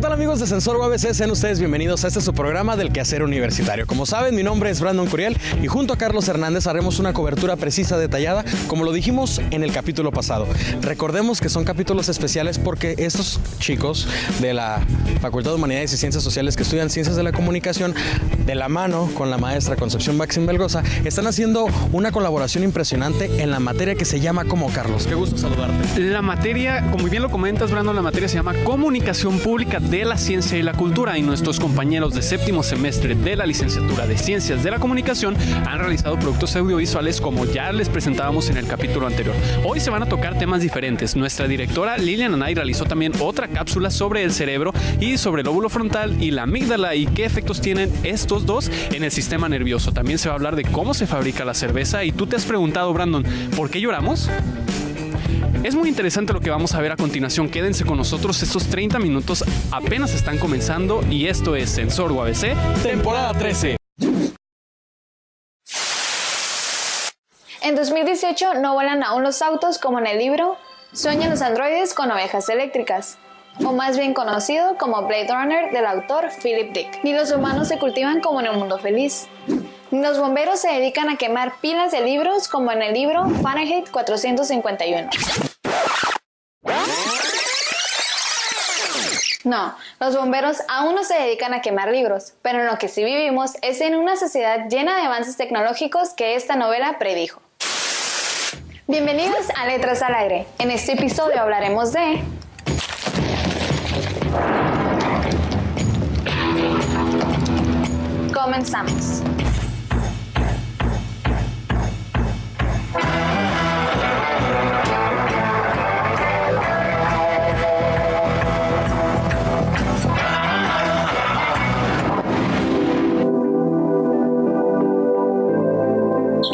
¿qué tal amigos de Sensor UABC? Sean ustedes bienvenidos a este su programa del quehacer universitario. Como saben, mi nombre es Brandon Curiel y junto a Carlos Hernández haremos una cobertura precisa, detallada, como lo dijimos en el capítulo pasado. Recordemos que son capítulos especiales porque estos chicos de la Facultad de Humanidades y Ciencias Sociales que estudian Ciencias de la Comunicación, de la mano con la maestra Concepción Maxim Belgosa, están haciendo una colaboración impresionante en la materia que se llama ¿cómo, Carlos? Qué gusto saludarte. La materia, como bien lo comentas, Brandon, la materia se llama Comunicación Pública de la Ciencia y la Cultura, y nuestros compañeros de séptimo semestre de la licenciatura de Ciencias de la Comunicación han realizado productos audiovisuales como ya les presentábamos en el capítulo anterior. Hoy se van a tocar temas diferentes. Nuestra directora Lilian Anay realizó también otra cápsula sobre el cerebro y sobre el lóbulo frontal y la amígdala y qué efectos tienen estos dos en el sistema nervioso. También se va a hablar de cómo se fabrica la cerveza. Y tú te has preguntado, Brandon, ¿por qué lloramos? Es muy interesante lo que vamos a ver a continuación. Quédense con nosotros, estos 30 minutos apenas están comenzando y esto es Sensor UABC, temporada 13. En 2018 no vuelan aún los autos como en el libro Sueñan los androides con ovejas eléctricas, o más bien conocido como Blade Runner del autor Philip Dick. Ni los humanos se cultivan como en un mundo feliz. Ni los bomberos se dedican a quemar pilas de libros como en el libro Fahrenheit 451. No, los bomberos aún no se dedican a quemar libros, pero en lo que sí vivimos es en una sociedad llena de avances tecnológicos que esta novela predijo. Bienvenidos a Letras al Aire. En este episodio hablaremos de... Comenzamos.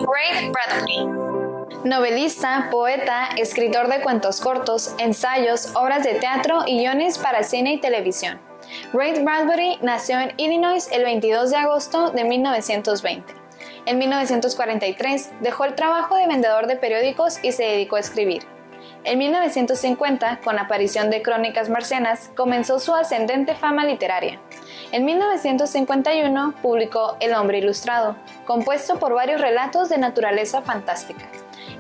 Ray Bradbury. Novelista, poeta, escritor de cuentos cortos, ensayos, obras de teatro y guiones para cine y televisión. Ray Bradbury nació en Illinois el 22 de agosto de 1920. En 1943 dejó el trabajo de vendedor de periódicos y se dedicó a escribir. En 1950, con la aparición de Crónicas Marcianas, comenzó su ascendente fama literaria. En 1951 publicó El hombre ilustrado, compuesto por varios relatos de naturaleza fantástica.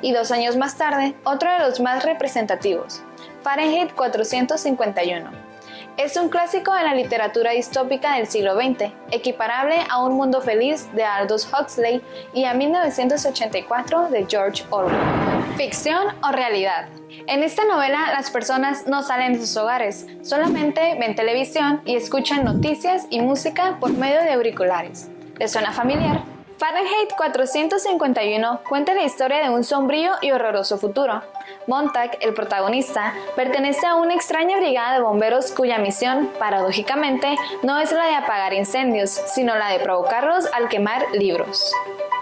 Y 2 años más tarde, otro de los más representativos, Fahrenheit 451. Es un clásico de la literatura distópica del siglo XX, equiparable a Un mundo feliz de Aldous Huxley y a 1984 de George Orwell. ¿Ficción o realidad? En esta novela las personas no salen de sus hogares, solamente ven televisión y escuchan noticias y música por medio de auriculares. ¿Les suena familiar? Fahrenheit 451 cuenta la historia de un sombrío y horroroso futuro. Montag, el protagonista, pertenece a una extraña brigada de bomberos cuya misión, paradójicamente, no es la de apagar incendios, sino la de provocarlos al quemar libros.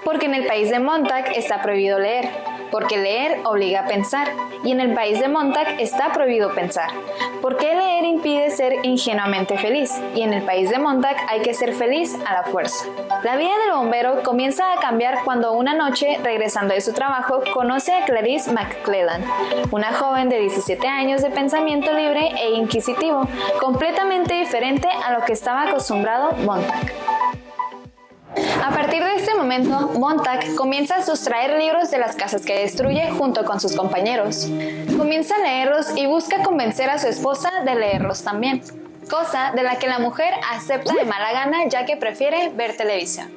Porque en el país de Montag está prohibido leer, porque leer obliga a pensar, y en el país de Montag está prohibido pensar. Porque leer impide ser ingenuamente feliz, y en el país de Montag hay que ser feliz a la fuerza. La vida del bombero comienza a cambiar cuando una noche, regresando de su trabajo, conoce a Clarice McClellan, una joven de 17 años de pensamiento libre e inquisitivo, completamente diferente a lo que estaba acostumbrado Montag. A partir de este momento, Montag comienza a sustraer libros de las casas que destruye junto con sus compañeros. Comienza a leerlos y busca convencer a su esposa de leerlos también, cosa de la que la mujer acepta de mala gana ya que prefiere ver televisión.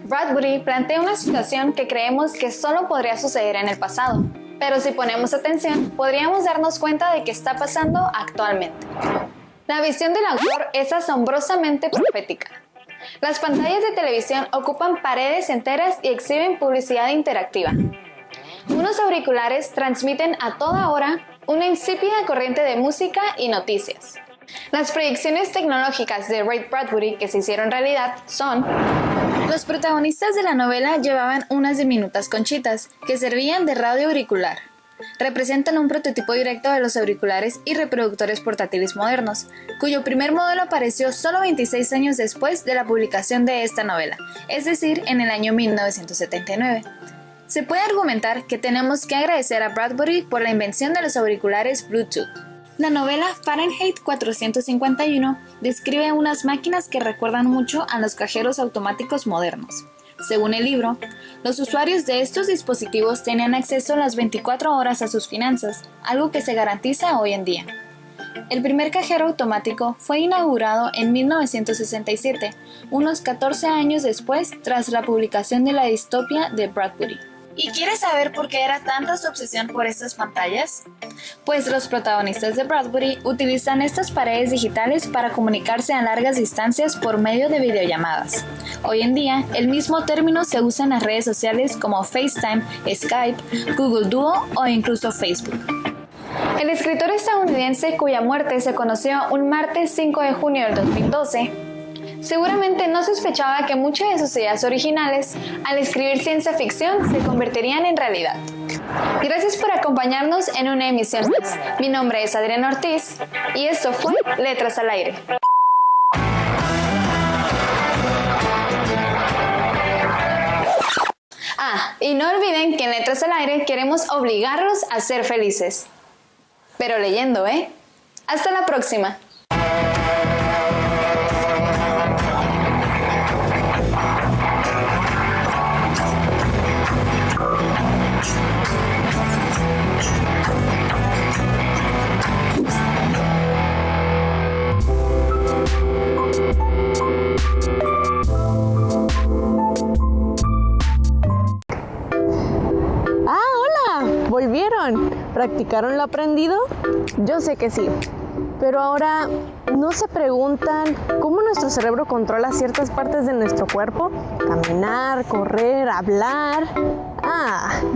Bradbury plantea una situación que creemos que solo podría suceder en el pasado, pero si ponemos atención, podríamos darnos cuenta de que está pasando actualmente. La visión del autor es asombrosamente profética. Las pantallas de televisión ocupan paredes enteras y exhiben publicidad interactiva. Unos auriculares transmiten a toda hora una insípida corriente de música y noticias. Las predicciones tecnológicas de Ray Bradbury que se hicieron realidad son: los protagonistas de la novela llevaban unas diminutas conchitas que servían de radio auricular. Representan un prototipo directo de los auriculares y reproductores portátiles modernos, cuyo primer modelo apareció solo 26 años después de la publicación de esta novela, es decir, en el año 1979. Se puede argumentar que tenemos que agradecer a Bradbury por la invención de los auriculares Bluetooth. La novela Fahrenheit 451 describe unas máquinas que recuerdan mucho a los cajeros automáticos modernos. Según el libro, los usuarios de estos dispositivos tenían acceso las 24 horas a sus finanzas, algo que se garantiza hoy en día. El primer cajero automático fue inaugurado en 1967, unos 14 años después tras la publicación de la distopia de Bradbury. ¿Y quieres saber por qué era tanta su obsesión por estas pantallas? Pues los protagonistas de Bradbury utilizan estas paredes digitales para comunicarse a largas distancias por medio de videollamadas. Hoy en día, el mismo término se usa en las redes sociales como FaceTime, Skype, Google Duo o incluso Facebook. El escritor estadounidense cuya muerte se conoció un martes 5 de junio del 2012, seguramente no sospechaba que muchas de sus ideas originales, al escribir ciencia ficción, se convertirían en realidad. Gracias por acompañarnos en una emisión más. Mi nombre es Adriana Ortiz y esto fue Letras al Aire. Y no olviden que en Letras al Aire queremos obligarlos a ser felices. Pero leyendo, ¿eh? Hasta la próxima. ¿Volvieron? ¿Practicaron lo aprendido? Yo sé que sí. Pero ahora, ¿no se preguntan cómo nuestro cerebro controla ciertas partes de nuestro cuerpo? Caminar, correr, hablar.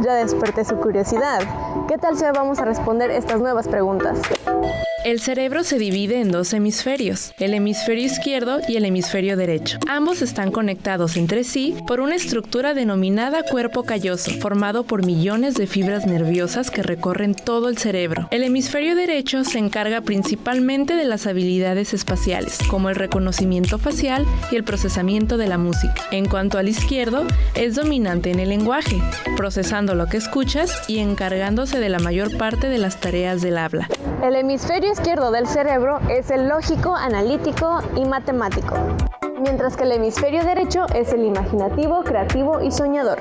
Ya desperté su curiosidad. ¿Qué tal si hoy vamos a responder estas nuevas preguntas? El cerebro se divide en dos hemisferios, el hemisferio izquierdo y el hemisferio derecho. Ambos están conectados entre sí por una estructura denominada cuerpo calloso, formado por millones de fibras nerviosas que recorren todo el cerebro. El hemisferio derecho se encarga principalmente de las habilidades espaciales, como el reconocimiento facial y el procesamiento de la música. En cuanto al izquierdo, es dominante en el lenguaje, procesando lo que escuchas y encargándose de la mayor parte de las tareas del habla. El hemisferio izquierdo del cerebro es el lógico, analítico y matemático, mientras que el hemisferio derecho es el imaginativo, creativo y soñador.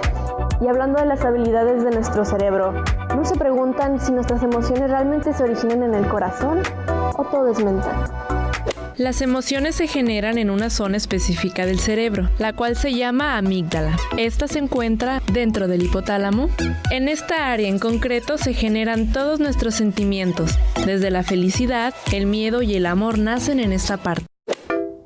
Y hablando de las habilidades de nuestro cerebro, ¿no se preguntan si nuestras emociones realmente se originan en el corazón o todo es mental? Las emociones se generan en una zona específica del cerebro, la cual se llama amígdala. Esta se encuentra dentro del hipotálamo. En esta área en concreto se generan todos nuestros sentimientos, desde la felicidad, el miedo y el amor nacen en esta parte.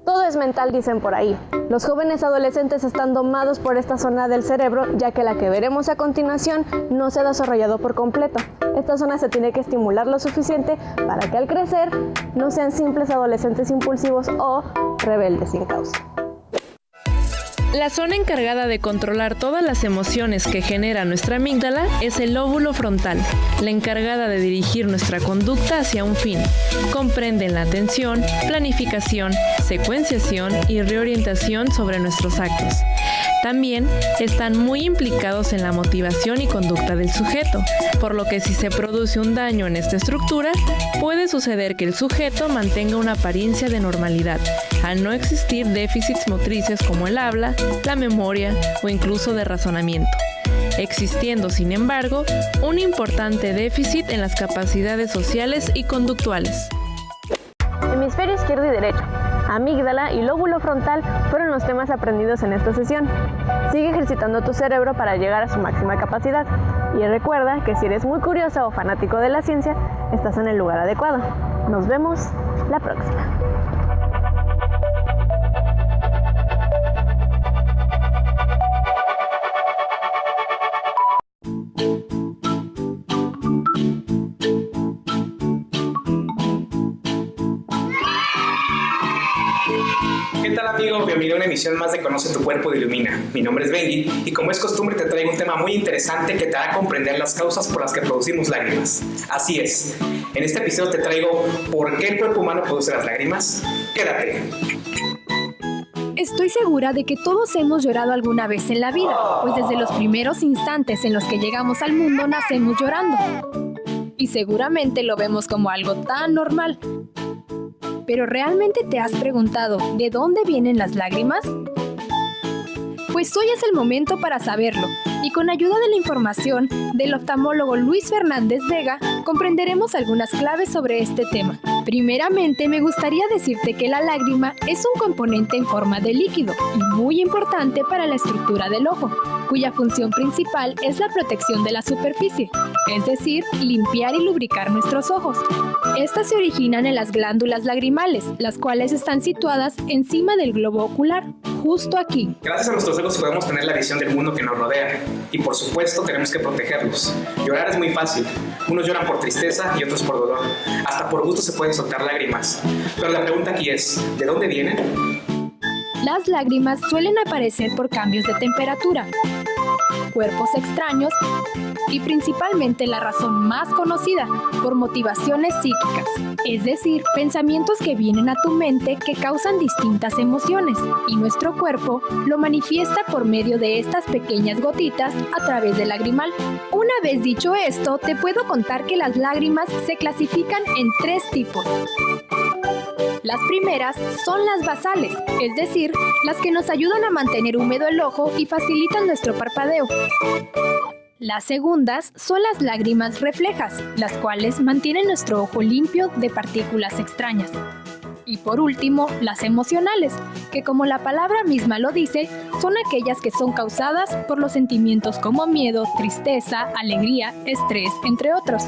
Todo es mental, dicen por ahí. Los jóvenes adolescentes están domados por esta zona del cerebro, ya que la que veremos a continuación no se ha desarrollado por completo. Esta zona se tiene que estimular lo suficiente para que al crecer no sean simples adolescentes impulsivos o rebeldes sin causa. La zona encargada de controlar todas las emociones que genera nuestra amígdala es el lóbulo frontal, la encargada de dirigir nuestra conducta hacia un fin. Comprenden la atención, planificación, secuenciación y reorientación sobre nuestros actos. También están muy implicados en la motivación y conducta del sujeto, por lo que si se produce un daño en esta estructura, puede suceder que el sujeto mantenga una apariencia de normalidad, al no existir déficits motrices como el habla, la memoria o incluso de razonamiento, existiendo, sin embargo, un importante déficit en las capacidades sociales y conductuales. Hemisferio izquierdo y derecho, amígdala y lóbulo frontal fueron los temas aprendidos en esta sesión. Sigue ejercitando tu cerebro para llegar a su máxima capacidad. Y recuerda que si eres muy curiosa o fanático de la ciencia, estás en el lugar adecuado. Nos vemos la próxima. ¿Qué tal, amigo? Bienvenido a una emisión más de Conoce tu cuerpo de Ilumina. Mi nombre es Benji y como es costumbre te traigo un tema muy interesante que te hará comprender las causas por las que producimos lágrimas. Así es, en este episodio te traigo ¿por qué el cuerpo humano produce las lágrimas? Quédate. Estoy segura de que todos hemos llorado alguna vez en la vida, pues desde los primeros instantes en los que llegamos al mundo nacemos llorando. y seguramente lo vemos como algo tan normal. ¿Pero realmente te has preguntado de dónde vienen las lágrimas? Pues hoy es el momento para saberlo, y con ayuda de la información del oftalmólogo Luis Fernández Vega, comprenderemos algunas claves sobre este tema. Primeramente, me gustaría decirte que la lágrima es un componente en forma de líquido y muy importante para la estructura del ojo, cuya función principal es la protección de la superficie, es decir, limpiar y lubricar nuestros ojos. Estas se originan en las glándulas lagrimales, las cuales están situadas encima del globo ocular, justo aquí. Gracias a nuestros ojos podemos tener la visión del mundo que nos rodea y por supuesto tenemos que protegerlos. Llorar es muy fácil. Unos lloran por tristeza y otros por dolor. Hasta por gusto se pueden soltar lágrimas. Pero la pregunta aquí es, ¿de dónde vienen? Las lágrimas suelen aparecer por cambios de temperatura, cuerpos extraños y principalmente la razón más conocida, por motivaciones psíquicas, es decir, pensamientos que vienen a tu mente que causan distintas emociones y nuestro cuerpo lo manifiesta por medio de estas pequeñas gotitas a través del lagrimal. Una vez dicho esto, te puedo contar que las lágrimas se clasifican en 3 tipos. Las primeras son las basales, es decir, las que nos ayudan a mantener húmedo el ojo y facilitan nuestro parpadeo. Las segundas son las lágrimas reflejas, las cuales mantienen nuestro ojo limpio de partículas extrañas. Y por último, las emocionales, que como la palabra misma lo dice, son aquellas que son causadas por los sentimientos como miedo, tristeza, alegría, estrés, entre otros.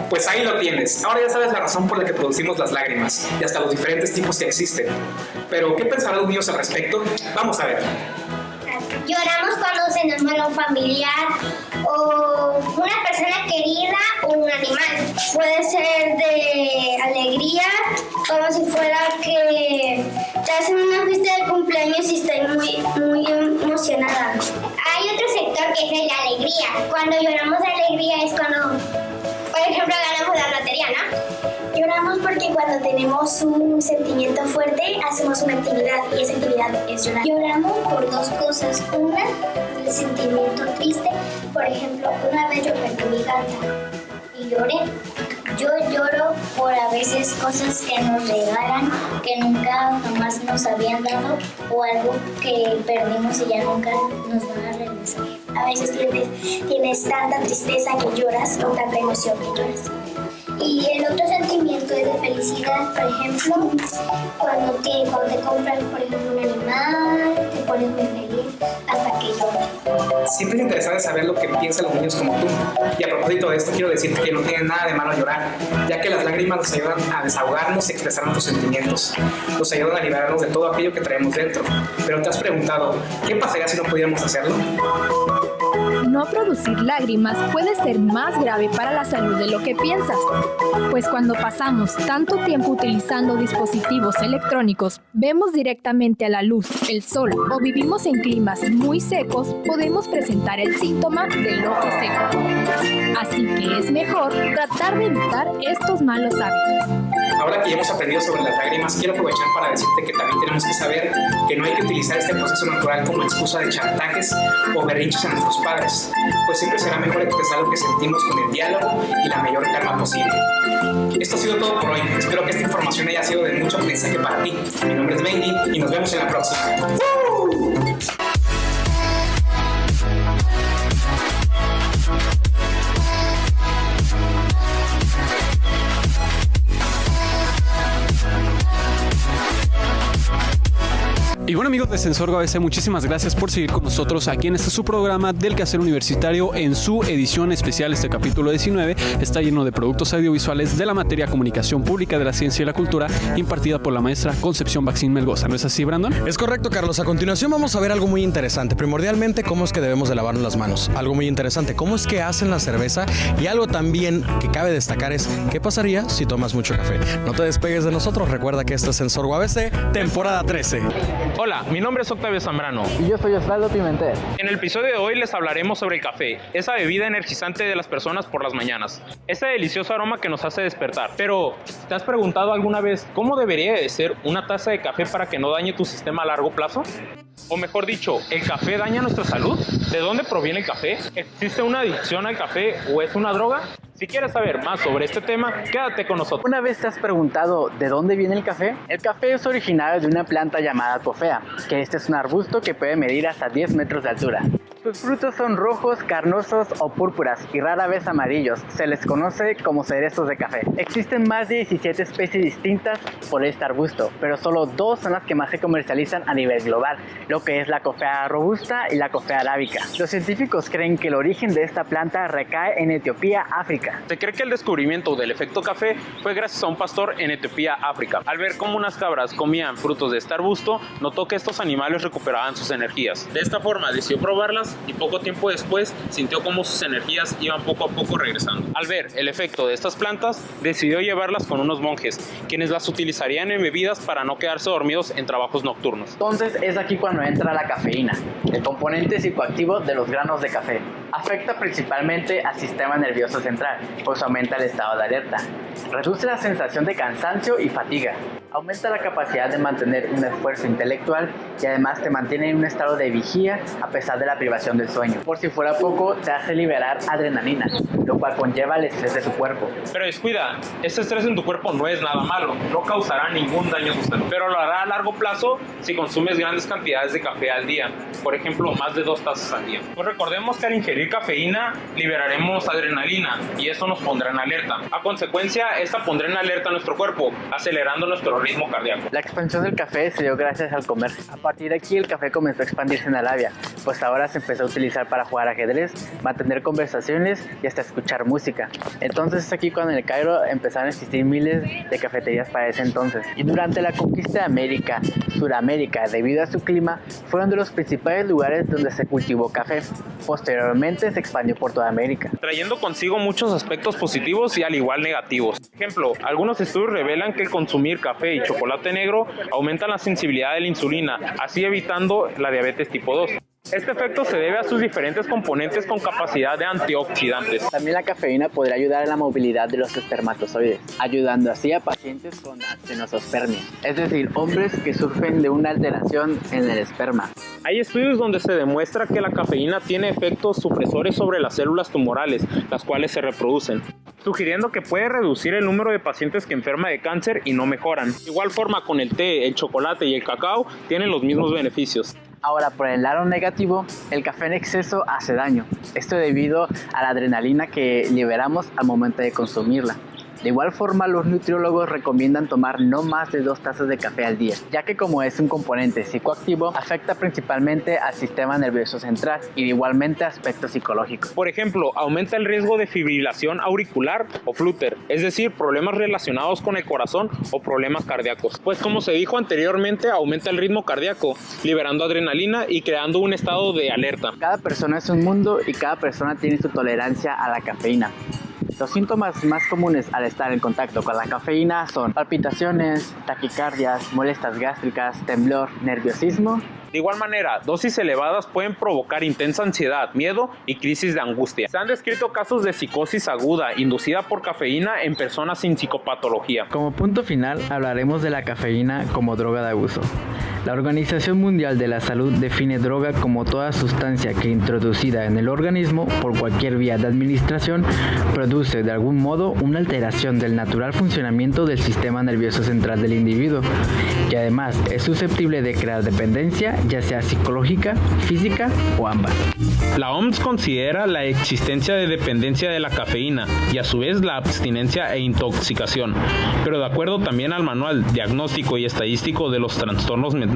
Pues ahí lo tienes. Ahora ya sabes la razón por la que producimos las lágrimas y hasta los diferentes tipos que existen. Pero, ¿qué pensarán los niños al respecto? Vamos a ver. Lloramos cuando se nos muere un familiar o una persona querida o un animal. Puede ser de alegría, como si fuera que te hacen una fiesta de cumpleaños y estoy muy emocionada. Hay otro sector que es el de alegría. Cuando lloramos de alegría es cuando, por ejemplo, ganamos la lotería, ¿no? Lloramos porque cuando tenemos un sentimiento fuerte hacemos una actividad y esa actividad es llorar. Lloramos por 2 cosas. Una, el sentimiento triste. Por ejemplo, una vez yo perdí mi gata y lloré. Yo lloro por a veces cosas que nos regalan, que nunca jamás nos habían dado o algo que perdimos y ya nunca nos van a regresar. A veces tienes tanta tristeza que lloras o tanta emoción que lloras. Y el otro sentimiento es de felicidad, por ejemplo, cuando te compran, por ejemplo, un animal, te pones muy feliz hasta que lloras. Siempre es interesante saber lo que piensan los niños como tú. Y a propósito de esto, quiero decirte que no tiene nada de malo llorar, ya que las lágrimas nos ayudan a desahogarnos y expresar nuestros sentimientos. Nos ayudan a liberarnos de todo aquello que traemos dentro. Pero te has preguntado, ¿qué pasaría si no pudiéramos hacerlo? No producir lágrimas puede ser más grave para la salud de lo que piensas, pues cuando pasamos tanto tiempo utilizando dispositivos electrónicos, vemos directamente a la luz, el sol o vivimos en climas muy secos, podemos presentar el síntoma del ojo seco. Así que es mejor tratar de evitar estos malos hábitos. Ahora que ya hemos aprendido sobre las lágrimas, quiero aprovechar para decirte que también tenemos que saber que no hay que utilizar este proceso natural como excusa de chantajes o berrinches a nuestros padres, pues siempre será mejor expresar lo que sentimos con el diálogo y la mayor calma posible. Esto ha sido todo por hoy. Espero que esta información haya sido de mucho aprendizaje para ti. Mi nombre es Benji y nos vemos en la próxima. Y bueno, amigos de Sensorgo ABC, muchísimas gracias por seguir con nosotros aquí en este su programa del Quehacer Universitario. En su edición especial, este capítulo 19 está lleno de productos audiovisuales de la materia Comunicación Pública de la Ciencia y la Cultura, impartida por la maestra Concepción Baxín Melgoza. ¿No es así, Brandon? Es correcto, Carlos. A continuación vamos a ver algo muy interesante. Primordialmente, cómo es que debemos de lavarnos las manos. Algo muy interesante, cómo es que hacen la cerveza. Y algo también que cabe destacar es, ¿qué pasaría si tomas mucho café? No te despegues de nosotros. Recuerda que esto es Sensorgo ABC, temporada 13. Hola, mi nombre es Octavio Zambrano. Y yo soy Osvaldo Pimentel. En el episodio de hoy les hablaremos sobre el café, esa bebida energizante de las personas por las mañanas, ese delicioso aroma que nos hace despertar. Pero, ¿te has preguntado alguna vez cómo debería de ser una taza de café para que no dañe tu sistema a largo plazo? O mejor dicho, ¿el café daña nuestra salud? ¿De dónde proviene el café? ¿Existe una adicción al café o es una droga? Si quieres saber más sobre este tema, quédate con nosotros. ¿Una vez te has preguntado de dónde viene el café? El café es originario de una planta llamada cofea, que este es un arbusto que puede medir hasta 10 metros de altura. Sus frutos son rojos, carnosos o púrpuras y rara vez amarillos. Se les conoce como cerezos de café. Existen más de 17 especies distintas por este arbusto, pero solo 2 son las que más se comercializan a nivel global, lo que es la cofea robusta y la cofea arábica. Los científicos creen que el origen de esta planta recae en Etiopía, África. Se cree que el descubrimiento del efecto café fue gracias a un pastor en Etiopía, África. Al ver cómo unas cabras comían frutos de este arbusto, notó que estos animales recuperaban sus energías. De esta forma decidió probarlas y poco tiempo después sintió cómo sus energías iban poco a poco regresando. Al ver el efecto de estas plantas, decidió llevarlas con unos monjes, quienes las utilizarían en bebidas para no quedarse dormidos en trabajos nocturnos. Entonces es aquí cuando entra la cafeína, el componente psicoactivo de los granos de café. Afecta principalmente al sistema nervioso central, pues aumenta el estado de alerta, reduce la sensación de cansancio y fatiga, aumenta la capacidad de mantener un esfuerzo intelectual y además te mantiene en un estado de vigía a pesar de la privación del sueño. Por si fuera poco, te hace liberar adrenalina, lo cual conlleva el estrés de tu cuerpo. Pero descuida, este estrés en tu cuerpo no es nada malo, no causará ningún daño a tu salud, pero lo hará a largo plazo si consumes grandes cantidades de café al día, por ejemplo, más de 2 tazas al día. Pues recordemos que al ingerir cafeína liberaremos adrenalina y eso nos pondrá en alerta. A consecuencia, esta pondrá en alerta a nuestro cuerpo, acelerando nuestro ritmo cardíaco. La expansión del café se dio gracias al comercio. A partir de aquí el café comenzó a expandirse en Arabia, pues ahora se empezó a utilizar para jugar ajedrez, mantener conversaciones y hasta escuchar música. Entonces es aquí cuando en el Cairo empezaron a existir miles de cafeterías para ese entonces. Y durante la conquista de América, Suramérica, debido a su clima, fueron de los principales lugares donde se cultivó café. Posteriormente se expandió por toda América, trayendo consigo muchos aspectos positivos y al igual negativos. Por ejemplo, algunos estudios revelan que el consumir café y chocolate negro aumenta la sensibilidad de la insulina, así evitando la diabetes tipo 2. Este efecto se debe a sus diferentes componentes con capacidad de antioxidantes. También la cafeína podría ayudar en la movilidad de los espermatozoides, ayudando así a pacientes con actinospermia, es decir, hombres que sufren de una alteración en el esperma. Hay estudios donde se demuestra que la cafeína tiene efectos supresores sobre las células tumorales, las cuales se reproducen, sugiriendo que puede reducir el número de pacientes que enferman de cáncer y no mejoran. De igual forma, con el té, el chocolate y el cacao tienen los mismos beneficios. Ahora, por el lado negativo, el café en exceso hace daño. Esto debido a la adrenalina que liberamos al momento de consumirla. De igual forma, los nutriólogos recomiendan tomar no más de 2 tazas de café al día, ya que como es un componente psicoactivo, afecta principalmente al sistema nervioso central y igualmente aspectos psicológicos. Por ejemplo, aumenta el riesgo de fibrilación auricular o flúter, es decir, problemas relacionados con el corazón o problemas cardíacos. Pues como se dijo anteriormente, aumenta el ritmo cardíaco, liberando adrenalina y creando un estado de alerta. Cada persona es un mundo y cada persona tiene su tolerancia a la cafeína. Los síntomas más comunes al estar en contacto con la cafeína son palpitaciones, taquicardias, molestias gástricas, temblor, nerviosismo. De igual manera, dosis elevadas pueden provocar intensa ansiedad, miedo y crisis de angustia. Se han descrito casos de psicosis aguda inducida por cafeína en personas sin psicopatología. Como punto final, hablaremos de la cafeína como droga de abuso. La Organización Mundial de la Salud define droga como toda sustancia que introducida en el organismo por cualquier vía de administración produce de algún modo una alteración del natural funcionamiento del sistema nervioso central del individuo, que además es susceptible de crear dependencia, ya sea psicológica, física o ambas. La OMS considera la existencia de dependencia de la cafeína y a su vez la abstinencia e intoxicación, pero de acuerdo también al Manual Diagnóstico y Estadístico de los Trastornos Mentales,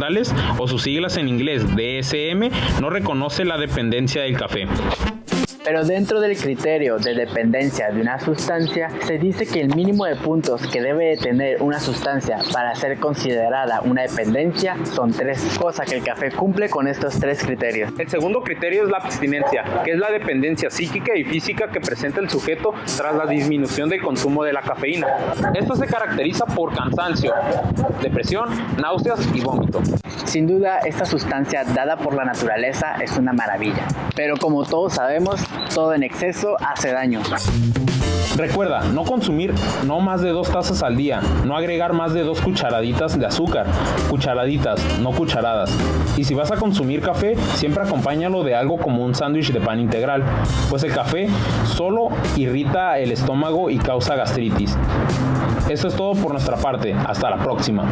o sus siglas en inglés DSM, no reconoce la dependencia del café. Pero dentro del criterio de dependencia de una sustancia, se dice que el mínimo de puntos que debe de tener una sustancia para ser considerada una dependencia son 3, cosa que el café cumple con estos 3 criterios. El segundo criterio es la abstinencia, que es la dependencia psíquica y física que presenta el sujeto tras la disminución del consumo de la cafeína. Esto se caracteriza por cansancio, depresión, náuseas y vómito. Sin duda, esta sustancia dada por la naturaleza es una maravilla, pero como todos sabemos, todo en exceso hace daño. Recuerda, no consumir no más de 2 tazas al día, no agregar más de 2 cucharaditas de azúcar, cucharaditas, no cucharadas. Y si vas a consumir café, siempre acompáñalo de algo como un sándwich de pan integral, pues el café solo irrita el estómago y causa gastritis. Eso es todo por nuestra parte, hasta la próxima.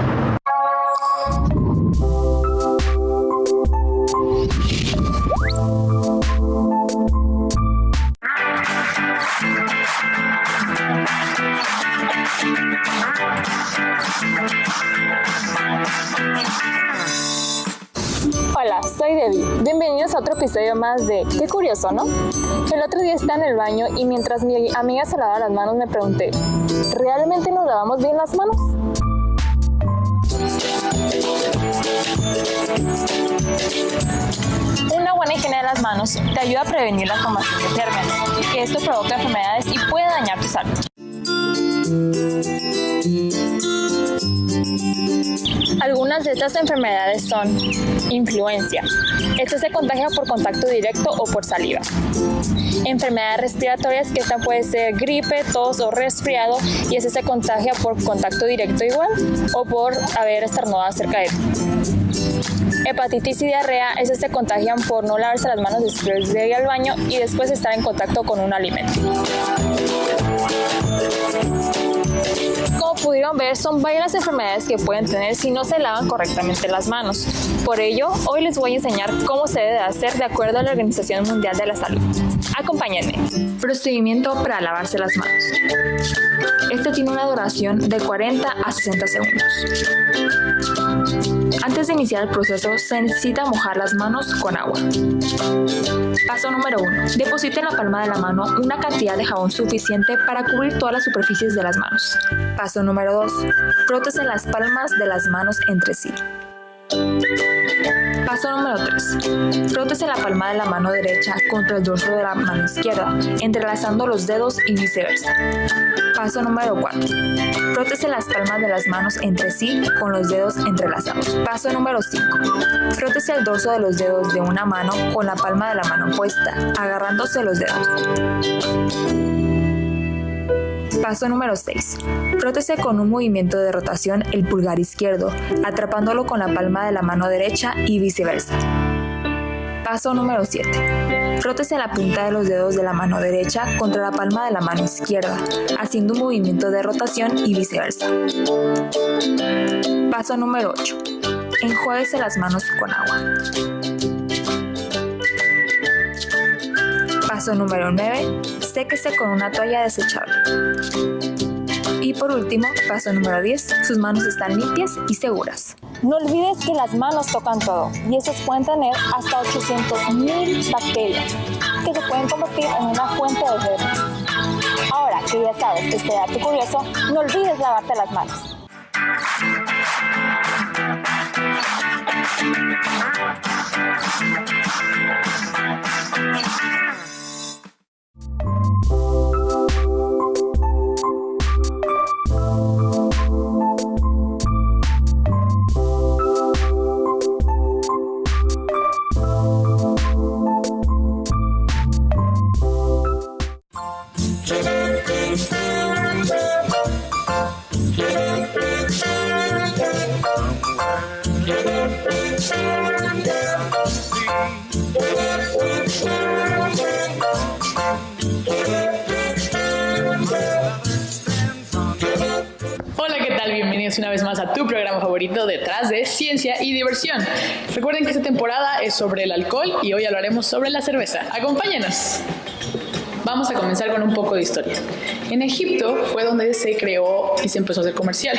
Hola, soy Debbie. Bienvenidos a otro episodio más de Qué curioso, ¿no? El otro día estaba en el baño y mientras mi amiga se lavaba las manos me pregunté, ¿realmente nos lavamos bien las manos? Una buena higiene de las manos te ayuda a prevenir la formación de gérmenes, que esto provoca enfermedades y puede dañar tu salud. Algunas de estas enfermedades son influenza. Esto se contagia por contacto directo o por saliva. Enfermedades respiratorias, que esta puede ser gripe, tos o resfriado, y este se contagia por contacto directo igual o por haber estornudado cerca de él. Hepatitis y diarrea, estas se contagian por no lavarse las manos después de ir al baño y después estar en contacto con un alimento. Como pudieron ver, son varias las enfermedades que pueden tener si no se lavan correctamente las manos. Por ello, hoy les voy a enseñar cómo se debe hacer de acuerdo a la Organización Mundial de la Salud. Acompáñenme. Procedimiento para lavarse las manos. Este tiene una duración de 40 a 60 segundos. Antes de iniciar el proceso, se necesita mojar las manos con agua. Paso número 1. Deposite en la palma de la mano una cantidad de jabón suficiente para cubrir todas las superficies de las manos. Paso número 2. Frótese las palmas de las manos entre sí. Paso número 3. Frótese la palma de la mano derecha contra el dorso de la mano izquierda, entrelazando los dedos y viceversa. Paso número 4. Frótese las palmas de las manos entre sí con los dedos entrelazados. Paso número 5. Frótese el dorso de los dedos de una mano con la palma de la mano opuesta, agarrándose los dedos. Paso número 6. Frótese con un movimiento de rotación el pulgar izquierdo, atrapándolo con la palma de la mano derecha y viceversa. Paso número 7. Frótese la punta de los dedos de la mano derecha contra la palma de la mano izquierda, haciendo un movimiento de rotación y viceversa. Paso número 8. Enjuáguese las manos con agua. Paso número 9. Séquese con una toalla desechable. Y por último, paso número 10. Sus manos están limpias y seguras. No olvides que las manos tocan todo y estas pueden tener hasta 800,000 bacterias que se pueden convertir en una fuente de germes. Ahora que ya sabes este dato curioso, no olvides lavarte las manos. Hola, ¿qué tal? Bienvenidos una vez más a tu programa favorito Detrás de Ciencia y Diversión. Recuerden que esta temporada es sobre el alcohol y hoy hablaremos sobre la cerveza. ¡Acompáñenos! Vamos a comenzar con un poco de historia. En Egipto fue donde se creó y se empezó a hacer comercial.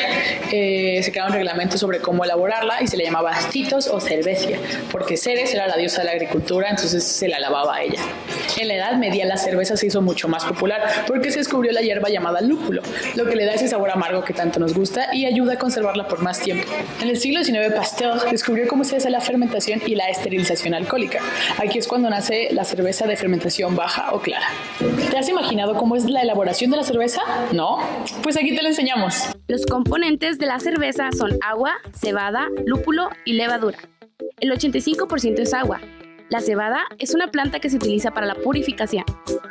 Se crearon reglamentos sobre cómo elaborarla y se le llamaba citos o cervecia, porque Ceres era la diosa de la agricultura, entonces se la alababa a ella. En la Edad Media la cerveza se hizo mucho más popular porque se descubrió la hierba llamada lúpulo, lo que le da ese sabor amargo que tanto nos gusta y ayuda a conservarla por más tiempo. En el siglo XIX Pasteur descubrió cómo se hace la fermentación y la esterilización alcohólica. Aquí es cuando nace la cerveza de fermentación baja o clara. ¿Te has imaginado cómo es la elaboración de la cerveza? ¿No? Pues aquí te lo enseñamos. Los componentes de la cerveza son agua, cebada, lúpulo y levadura. El 85% es agua. La cebada es una planta que se utiliza para la purificación.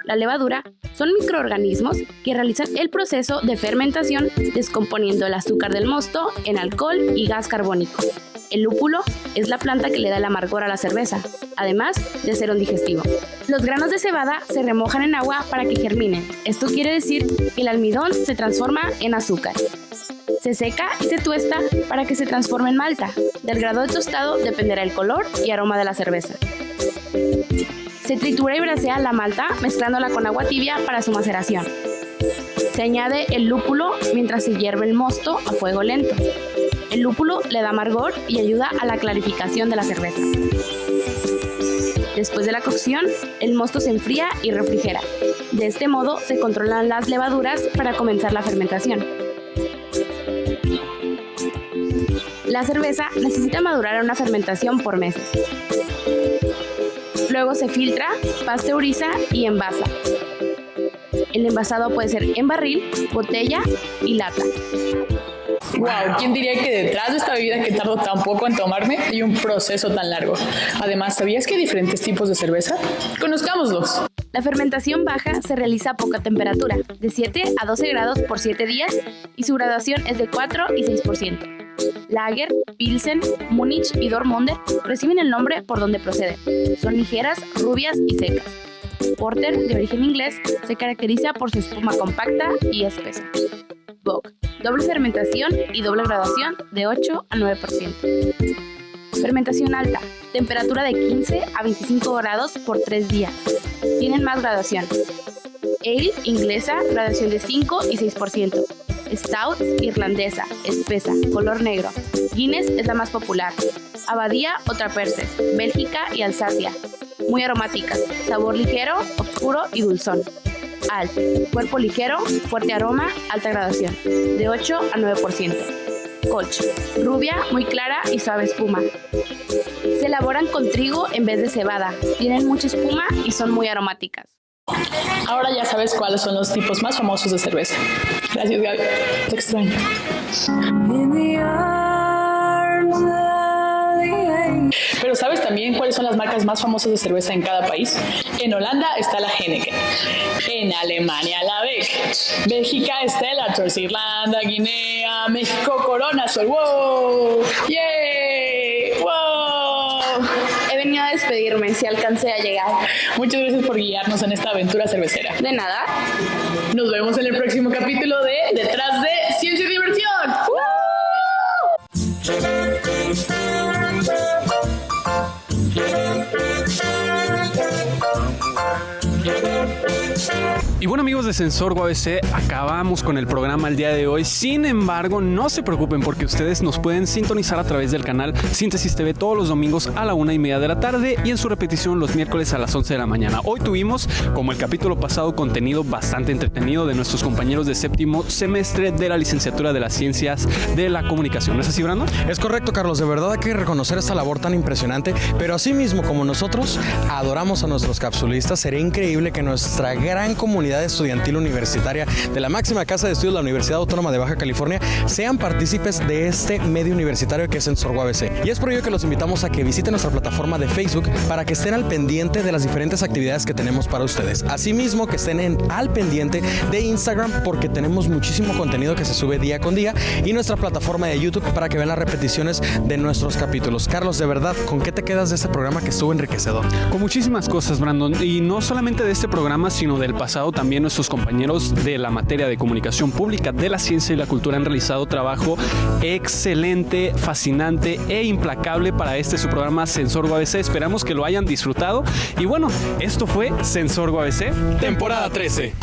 La levadura son microorganismos que realizan el proceso de fermentación descomponiendo el azúcar del mosto en alcohol y gas carbónico. El lúpulo es la planta que le da el amargor a la cerveza, además de ser un digestivo. Los granos de cebada se remojan en agua para que germinen. Esto quiere decir que el almidón se transforma en azúcar. Se seca y se tuesta para que se transforme en malta. Del grado de tostado dependerá el color y aroma de la cerveza. Se tritura y brasea la malta mezclándola con agua tibia para su maceración. Se añade el lúpulo mientras se hierve el mosto a fuego lento. El lúpulo le da amargor y ayuda a la clarificación de la cerveza. Después de la cocción, el mosto se enfría y refrigera. De este modo se controlan las levaduras para comenzar la fermentación. La cerveza necesita madurar en una fermentación por meses. Luego se filtra, pasteuriza y envasa. El envasado puede ser en barril, botella y lata. Wow, ¿quién diría que detrás de esta bebida que tardo tan poco en tomarme hay un proceso tan largo? Además, ¿sabías que hay diferentes tipos de cerveza? Conozcámoslos. La fermentación baja se realiza a poca temperatura, de 7 a 12 grados por 7 días, y su graduación es de 4 y 6%. Lager, Pilsen, Múnich y Dortmunder reciben el nombre por donde proceden. Son ligeras, rubias y secas. Porter, de origen inglés, se caracteriza por su espuma compacta y espesa. Bock, doble fermentación y doble graduación de 8 a 9%. Fermentación alta, temperatura de 15 a 25 grados por 3 días. Tienen más graduación. Ale, inglesa, graduación de 5 y 6%. Stout, irlandesa, espesa, color negro. Guinness es la más popular. Abadía o Traperses, Bélgica y Alsacia. Muy aromáticas, sabor ligero, oscuro y dulzón. Alt, cuerpo ligero, fuerte aroma, alta graduación, de 8 a 9%. Kolsch, rubia, muy clara y suave espuma. Se elaboran con trigo en vez de cebada, tienen mucha espuma y son muy aromáticas. Ahora ya sabes cuáles son los tipos más famosos de cerveza. Gracias, Gaby. Te extraño. Pero ¿sabes también cuáles son las marcas más famosas de cerveza en cada país? En Holanda está la Heineken, en Alemania la Beck, Bélgica Stella Artois, Irlanda, Guinea, México Corona Sol. ¡Wow! ¡Yay! ¡Wow! He venido a despedirme si alcancé a llegar. Muchas gracias por guiarnos en esta aventura cervecera. De nada. Nos vemos en el próximo capítulo de Detrás de Ciencia y Diversión. Y bueno, amigos de Sensor UABC, acabamos con el programa el día de hoy. Sin embargo, no se preocupen porque ustedes nos pueden sintonizar a través del canal Síntesis TV todos los domingos a la 1:30 de la tarde y en su repetición los miércoles a las 11 de la mañana. Hoy tuvimos, como el capítulo pasado, contenido bastante entretenido de nuestros compañeros de séptimo semestre de la licenciatura de las Ciencias de la Comunicación. ¿No es así, Brandon? Es correcto, Carlos. De verdad hay que reconocer esta labor tan impresionante, pero asimismo como nosotros adoramos a nuestros capsulistas, sería increíble que nuestra gran comunidad estudiantil universitaria de la máxima casa de estudios de la Universidad Autónoma de Baja California sean partícipes de este medio universitario que es Sensor UABC. Y es por ello que los invitamos a que visiten nuestra plataforma de Facebook para que estén al pendiente de las diferentes actividades que tenemos para ustedes. Asimismo que estén al pendiente de Instagram porque tenemos muchísimo contenido que se sube día con día y nuestra plataforma de YouTube para que vean las repeticiones de nuestros capítulos. Carlos, de verdad, ¿con qué te quedas de este programa que estuvo enriquecedor? Con muchísimas cosas, Brandon, y no solamente de este programa, sino del pasado. También nuestros compañeros de la materia de comunicación pública de la ciencia y la cultura han realizado trabajo excelente, fascinante e implacable para este su programa Sensor UABC. Esperamos que lo hayan disfrutado y bueno, esto fue Sensor UABC temporada 13.